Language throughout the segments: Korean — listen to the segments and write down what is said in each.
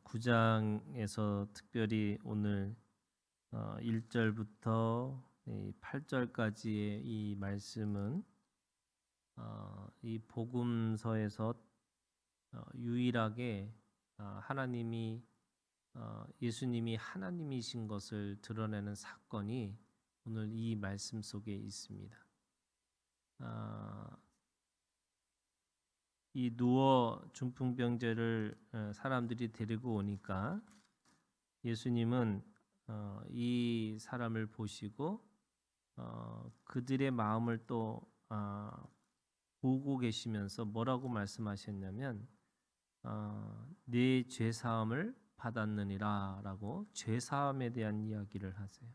9장에서 특별히 오늘 1절부터 8절까지의 이 말씀은 이 복음서에서 유일하게 예수님이 하나님이신 것을 드러내는 사건이 오늘 이 말씀 속에 있습니다. 이 누워 중풍병자를 사람들이 데리고 오니까 예수님은 이 사람을 보시고 그들의 마음을 또 보고 계시면서 뭐라고 말씀하셨냐면 네 죄사함을 받았느니라 라고 죄사함에 대한 이야기를 하세요.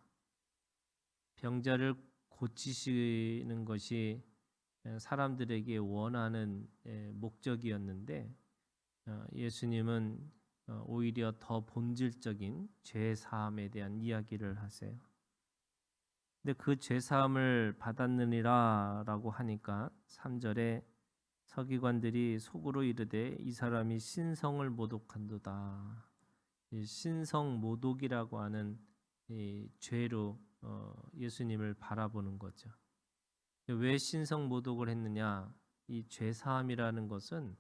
병자를 고치시는 것이 사람들에게 원하는 목적이었는데 예수님은 오히려 더 본질적인 죄사함에 대한 이야기를 하세요. 근데 그 죄사함을 받았느니라 라고 하니까 3절에 서기관들이 속으로 이르되 이 사람이 신성을 모독한도다. 이 신성 모독이라고 하는 이 죄로 예수님을 바라보는 거죠. 왜 신성 모독을 했느냐? 이 죄사함이라는 것은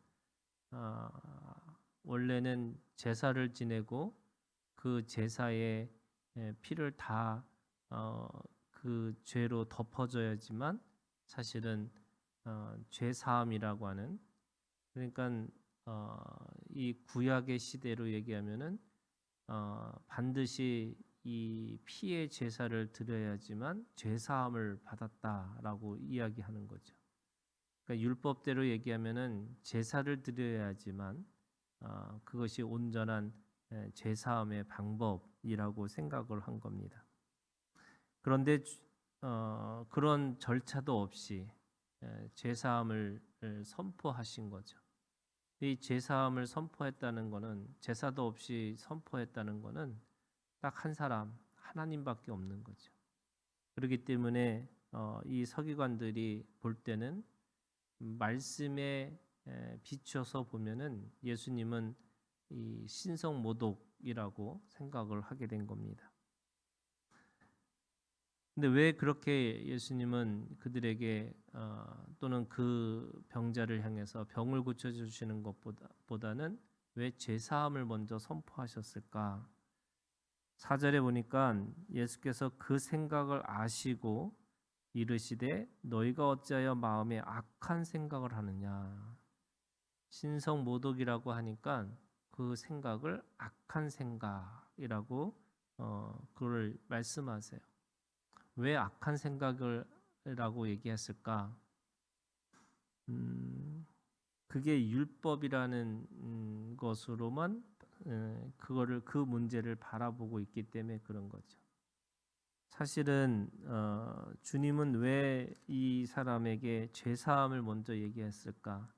원래는 제사를 지내고 그 제사의 피를 다 그 죄로 덮어줘야지만 사실은 죄사함이라고 하는, 그러니까 이 구약의 시대로 얘기하면은 반드시 이 피의 제사를 드려야지만 죄사함을 받았다라고 이야기하는 거죠. 그러니까 율법대로 얘기하면은 제사를 드려야지만 그것이 온전한 죄사함의 방법이라고 생각을 한 겁니다. 그런데 그런 절차도 없이 죄사함을 선포하신 거죠. 이 죄사함을 선포했다는 것은, 제사도 없이 선포했다는 것은 딱 한 사람, 하나님밖에 없는 거죠. 그렇기 때문에 이 서기관들이 볼 때는 말씀에 비춰서 보면은 예수님은 이 신성 모독이라고 생각을 하게 된 겁니다. 근데 왜 그렇게 예수님은 그들에게 또는 그 병자를 향해서 병을 고쳐주시는 것보다는 왜 죄사함을 먼저 선포하셨을까? 4절에 보니까 예수께서 그 생각을 아시고 이르시되 너희가 어찌하여 마음에 악한 생각을 하느냐. 신성 모독이라고 하니까 그 생각을 악한 생각이라고 그걸 말씀하세요. 왜 악한 생각을라고 얘기했을까? 그게 율법이라는 것으로만 그 문제를 바라보고 있기 때문에 그런 거죠. 사실은 주님은 왜 이 사람에게 죄사함을 먼저 얘기했을까?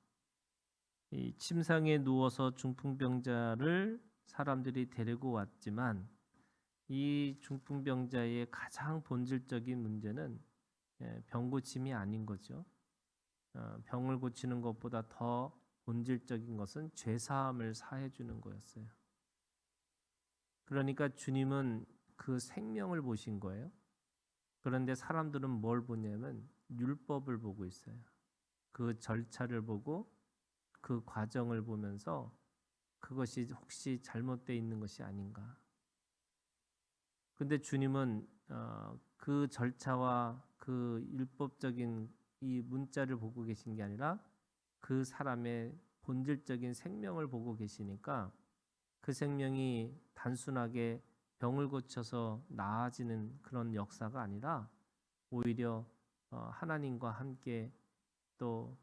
이 침상에 누워서 중풍병자를 사람들이 데리고 왔지만 이 중풍병자의 가장 본질적인 문제는 병 고침이 아닌 거죠. 병을 고치는 것보다 더 본질적인 것은 죄사함을 사해 주는 거였어요. 그러니까 주님은 그 생명을 보신 거예요. 그런데 사람들은 뭘 보냐면 율법을 보고 있어요. 그 절차를 보고 그 과정을 보면서 그것이 혹시 잘못되어 있는 것이 아닌가. 근데 주님은 그 절차와 그 율법적인 이 문자를 보고 계신 게 아니라 그 사람의 본질적인 생명을 보고 계시니까 그 생명이 단순하게 병을 고쳐서 나아지는 그런 역사가 아니라 오히려 하나님과 함께 또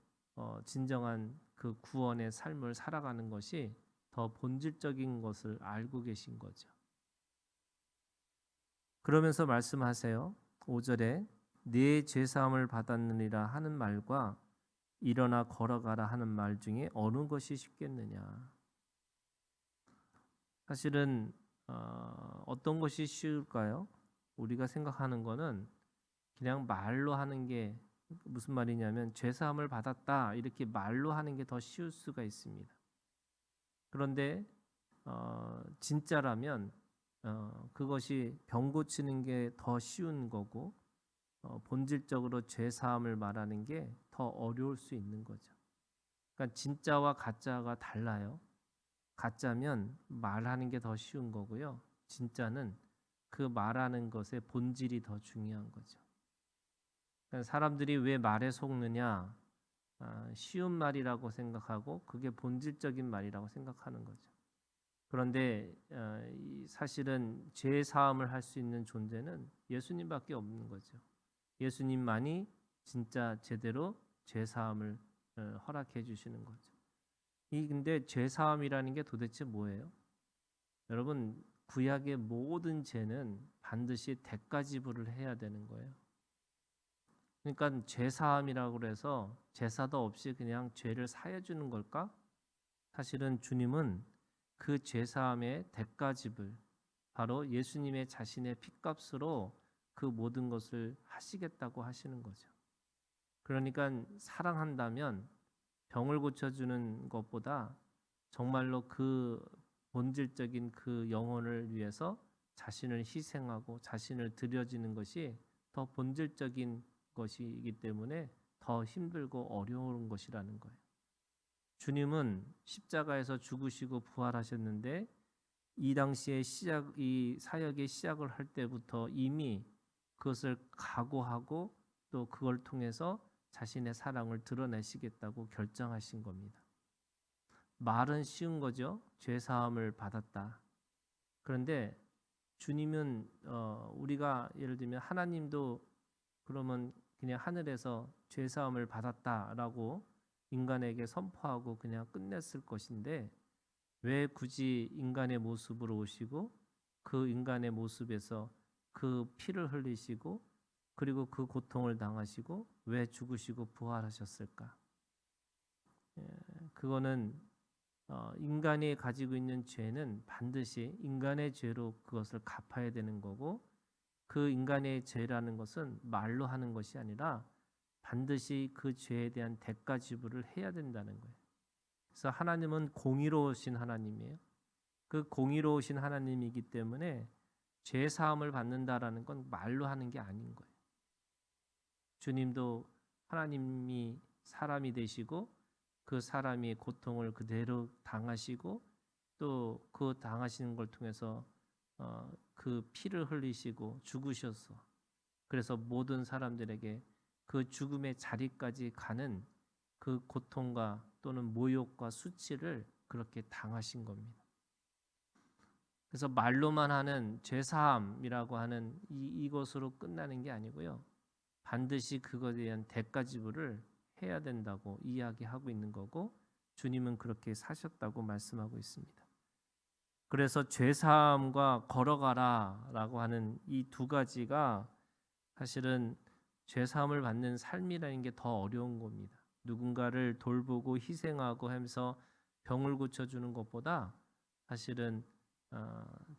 진정한 그 구원의 삶을 살아가는 것이 더 본질적인 것을 알고 계신 거죠. 그러면서 말씀하세요. 5절에 네 죄사함을 받았느니라 하는 말과 일어나 걸어가라 하는 말 중에 어느 것이 쉽겠느냐. 사실은 어떤 것이 쉬울까요? 우리가 생각하는 거는 그냥 말로 하는 게, 무슨 말이냐면 죄사함을 받았다 이렇게 말로 하는 게 더 쉬울 수가 있습니다. 그런데 진짜라면 그것이 병 고치는 게 더 쉬운 거고 본질적으로 죄 사함을 말하는 게 더 어려울 수 있는 거죠. 그러니까 진짜와 가짜가 달라요. 가짜면 말하는 게 더 쉬운 거고요. 진짜는 그 말하는 것의 본질이 더 중요한 거죠. 그러니까 사람들이 왜 말에 속느냐? 쉬운 말이라고 생각하고 그게 본질적인 말이라고 생각하는 거죠. 그런데 사실은 죄 사함을 할 수 있는 존재는 예수님밖에 없는 거죠. 예수님만이 진짜 제대로 죄 사함을 허락해 주시는 거죠. 근데 죄 사함이라는 게 도대체 뭐예요? 여러분, 구약의 모든 죄는 반드시 대가 지불을 해야 되는 거예요. 그러니까 죄 사함이라고 해서 제사도 없이 그냥 죄를 사해 주는 걸까? 사실은 주님은 그 죄 사함의 대가 지불, 바로 예수님의 자신의 핏값으로 그 모든 것을 하시겠다고 하시는 거죠. 그러니까 사랑한다면 병을 고쳐주는 것보다 정말로 그 본질적인 그 영혼을 위해서 자신을 희생하고 자신을 드려지는 것이 더 본질적인 것이기 때문에 더 힘들고 어려운 것이라는 거예요. 주님은 십자가에서 죽으시고 부활하셨는데 이 당시에 이 사역의 시작을 할 때부터 이미 그것을 각오하고 또 그걸 통해서 자신의 사랑을 드러내시겠다고 결정하신 겁니다. 말은 쉬운 거죠. 죄 사함을 받았다. 그런데 주님은 우리가 예를 들면 하나님도 그러면 그냥 하늘에서 죄 사함을 받았다라고 인간에게 선포하고 그냥 끝냈을 것인데 왜 굳이 인간의 모습으로 오시고 그 인간의 모습에서 그 피를 흘리시고 그리고 그 고통을 당하시고 왜 죽으시고 부활하셨을까? 그거는 인간이 가지고 있는 죄는 반드시 인간의 죄로 그것을 갚아야 되는 거고 그 인간의 죄라는 것은 말로 하는 것이 아니라 반드시 그 죄에 대한 대가 지불을 해야 된다는 거예요. 그래서 하나님은 공의로우신 하나님이에요. 그 공의로우신 하나님이기 때문에 죄 사함을 받는다라는 건 말로 하는 게 아닌 거예요. 주님도 하나님이 사람이 되시고 그 사람이 고통을 그대로 당하시고 또 그 당하시는 걸 통해서 그 피를 흘리시고 죽으셔서 그래서 모든 사람들에게 그 죽음의 자리까지 가는 그 고통과 또는 모욕과 수치를 그렇게 당하신 겁니다. 그래서 말로만 하는 죄사함이라고 하는 이것으로 끝나는 게 아니고요. 반드시 그것에 대한 대가 지불을 해야 된다고 이야기하고 있는 거고 주님은 그렇게 사셨다고 말씀하고 있습니다. 그래서 죄사함과 걸어가라라고 하는 이 두 가지가 사실은 죄사함을 받는 삶이라는 게 더 어려운 겁니다. 누군가를 돌보고 희생하고 하면서 병을 고쳐주는 것보다 사실은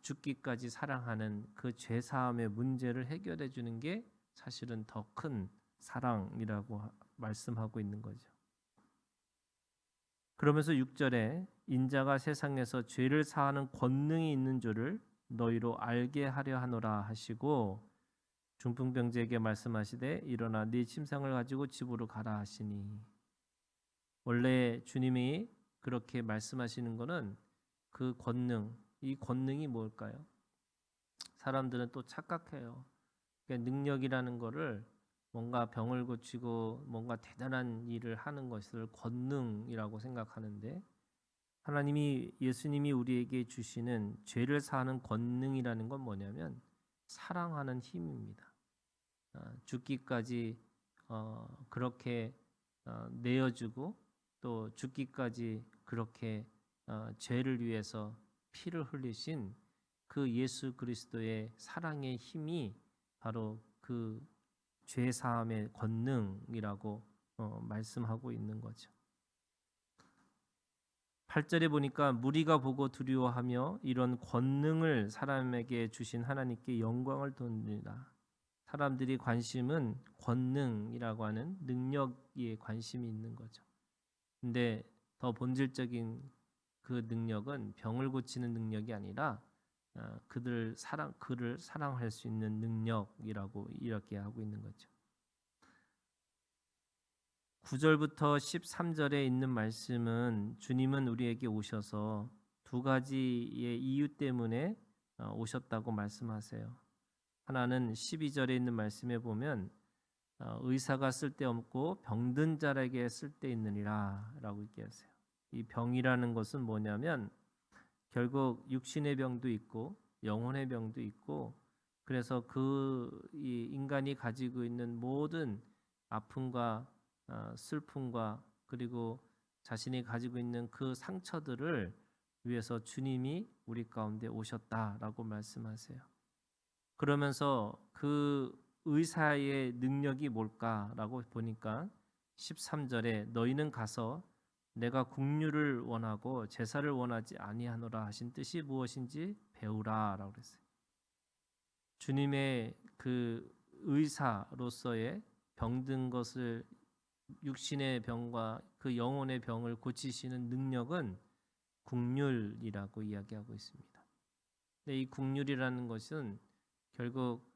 죽기까지 사랑하는 그 죄사함의 문제를 해결해 주는 게 사실은 더 큰 사랑이라고 말씀하고 있는 거죠. 그러면서 6절에 인자가 세상에서 죄를 사하는 권능이 있는 줄을 너희로 알게 하려 하노라 하시고 중풍병자에게 말씀하시되 일어나 네 침상을 가지고 집으로 가라 하시니 원래 주님이 그렇게 말씀하시는 것은 그 권능, 이 권능이 뭘까요? 사람들은 또 착각해요. 그러니까 능력이라는 거를 뭔가 병을 고치고 뭔가 대단한 일을 하는 것을 권능이라고 생각하는데 하나님이 예수님이 우리에게 주시는 죄를 사하는 권능이라는 건 뭐냐면 사랑하는 힘입니다. 죽기까지 그렇게 내어주고 또 죽기까지 그렇게 죄를 위해서 피를 흘리신 그 예수 그리스도의 사랑의 힘이 바로 그 죄 사함의 권능이라고 말씀하고 있는 거죠. 8절에 보니까 무리가 보고 두려워하며 이런 권능을 사람에게 주신 하나님께 영광을 돌리라. 사람들이 관심은 권능이라고 하는 능력에 관심이 있는 거죠. 근데 더 본질적인 그 능력은 병을 고치는 능력이 아니라 그를 사랑할 수 있는 능력이라고 이렇게 하고 있는 거죠. 9절부터 13절에 있는 말씀은 주님은 우리에게 오셔서 두 가지의 이유 때문에 오셨다고 말씀하세요. 하나는 12절에 있는 말씀에 보면 의사가 쓸데없고 병든 자에게 쓸데있느니라 라고 얘기하세요. 이 병이라는 것은 뭐냐면 결국 육신의 병도 있고 영혼의 병도 있고, 그래서 이 인간이 가지고 있는 모든 아픔과 슬픔과 그리고 자신이 가지고 있는 그 상처들을 위해서 주님이 우리 가운데 오셨다라고 말씀하세요. 그러면서 그 의사의 능력이 뭘까라고 보니까 13절에 너희는 가서 내가 긍휼을 원하고 제사를 원하지 아니하노라 하신 뜻이 무엇인지 배우라라고 그랬어요. 주님의 그 의사로서의 병든 것을, 육신의 병과 그 영혼의 병을 고치시는 능력은 긍휼이라고 이야기하고 있습니다. 근데 이 긍휼이라는 것은 결국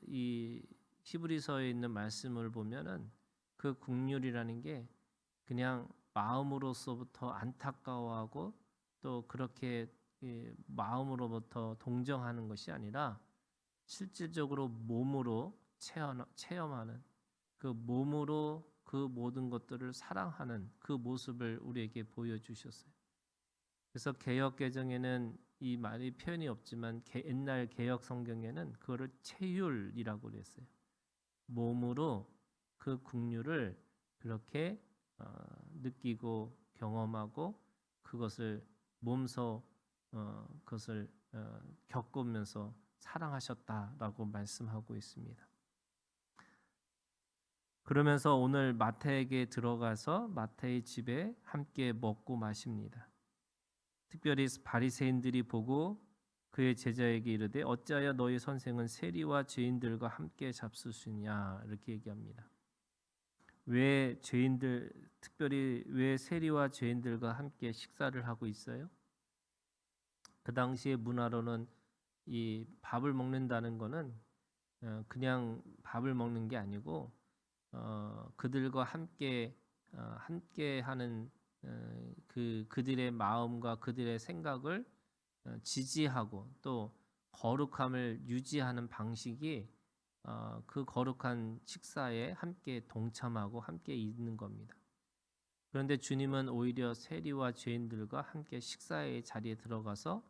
이 히브리서에 있는 말씀을 보면은 그 긍휼이라는 게 그냥 마음으로서부터 안타까워하고 또 그렇게 마음으로부터 동정하는 것이 아니라 실질적으로 몸으로 체험하는, 그 몸으로 그 모든 것들을 사랑하는 그 모습을 우리에게 보여주셨어요. 그래서 개역 개정에는 이 말이 표현이 없지만 옛날 개역 성경에는 그거를 체휼이라고 그랬어요. 몸으로 그 긍휼을 그렇게 느끼고 경험하고 그것을 몸소 그것을 겪으면서 사랑하셨다라고 말씀하고 있습니다. 그러면서 오늘 마태에게 들어가서 마태의 집에 함께 먹고 마십니다. 특별히 바리새인들이 보고 그의 제자에게 이르되 어찌하여 너희 선생은 세리와 죄인들과 함께 잡수시냐 이렇게 얘기합니다. 왜 죄인들, 특별히 왜 세리와 죄인들과 함께 식사를 하고 있어요? 그 당시의 문화로는 이 밥을 먹는다는 것은 그냥 밥을 먹는 게 아니고 그들과 함께 하는 그들의 마음과 그들의 생각을 지지하고 또 거룩함을 유지하는 방식이 그 거룩한 식사에 함께 동참하고 함께 있는 겁니다. 그런데 주님은 오히려 세리와 죄인들과 함께 식사의 자리에 들어가서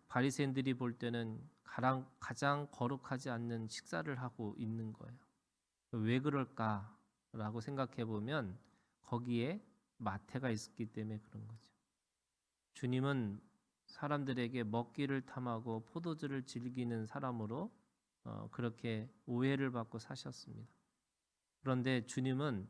바리새인들이 볼 때는 가장 거룩하지 않는 식사를 하고 있는 거예요. 왜 그럴까라고 생각해 보면 거기에 마태가 있었기 때문에 그런 거죠. 주님은 사람들에게 먹기를 탐하고 포도주를 즐기는 사람으로 그렇게 오해를 받고 사셨습니다. 그런데 주님은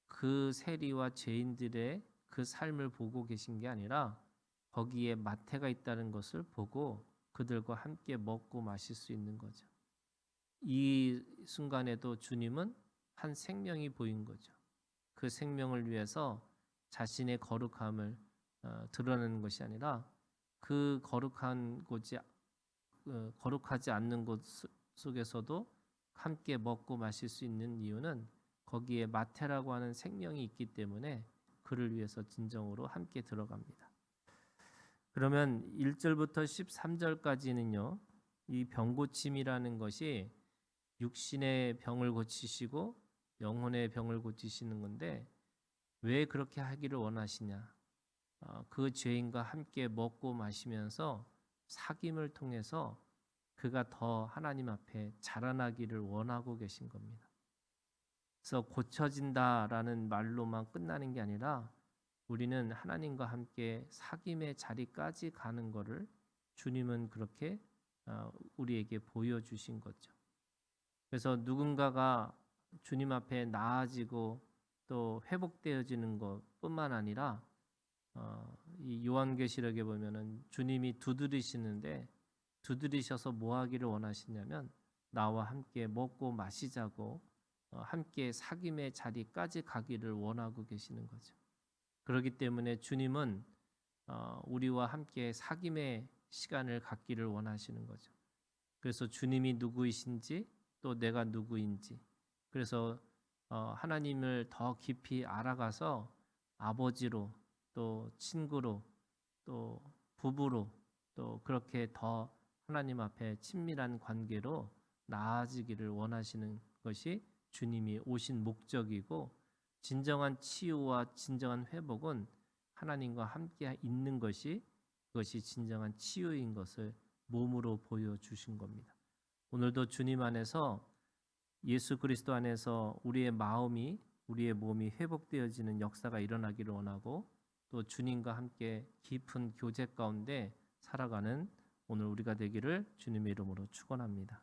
그 세리와 죄인들의 그 삶을 보고 계신 게 아니라 거기에 마태가 있다는 것을 보고 그들과 함께 먹고 마실 수 있는 거죠. 이 순간에도 주님은 한 생명이 보인 거죠. 그 생명을 위해서 자신의 거룩함을 드러내는 것이 아니라 그 거룩하지 않는 곳 속에서도 함께 먹고 마실 수 있는 이유는 거기에 마태라고 하는 생명이 있기 때문에 그를 위해서 진정으로 함께 들어갑니다. 그러면 1절부터 13절까지는요. 이 병고침이라는 것이 육신의 병을 고치시고 영혼의 병을 고치시는 건데 왜 그렇게 하기를 원하시냐? 그 죄인과 함께 먹고 마시면서 사귐을 통해서 그가 더 하나님 앞에 자라나기를 원하고 계신 겁니다. 그래서 고쳐진다라는 말로만 끝나는 게 아니라 우리는 하나님과 함께 사귐의 자리까지 가는 것을 주님은 그렇게 우리에게 보여주신 거죠. 그래서 누군가가 주님 앞에 나아지고 또 회복되어지는 것뿐만 아니라 이 요한계시록에 보면은 주님이 두드리시는데 두드리셔서 뭐 하기를 원하시냐면 나와 함께 먹고 마시자고 함께 사귐의 자리까지 가기를 원하고 계시는 거죠. 그렇기 때문에 주님은 우리와 함께 사귐의 시간을 갖기를 원하시는 거죠. 그래서 주님이 누구이신지 또 내가 누구인지, 그래서 하나님을 더 깊이 알아가서 아버지로 또 친구로 또 부부로 또 그렇게 더 하나님 앞에 친밀한 관계로 나아지기를 원하시는 것이 주님이 오신 목적이고, 진정한 치유와 진정한 회복은 하나님과 함께 있는 것이, 그것이 진정한 치유인 것을 몸으로 보여주신 겁니다. 오늘도 주님 안에서, 예수 그리스도 안에서 우리의 마음이, 우리의 몸이 회복되어지는 역사가 일어나기를 원하고, 또 주님과 함께 깊은 교제 가운데 살아가는 오늘 우리가 되기를 주님의 이름으로 축원합니다.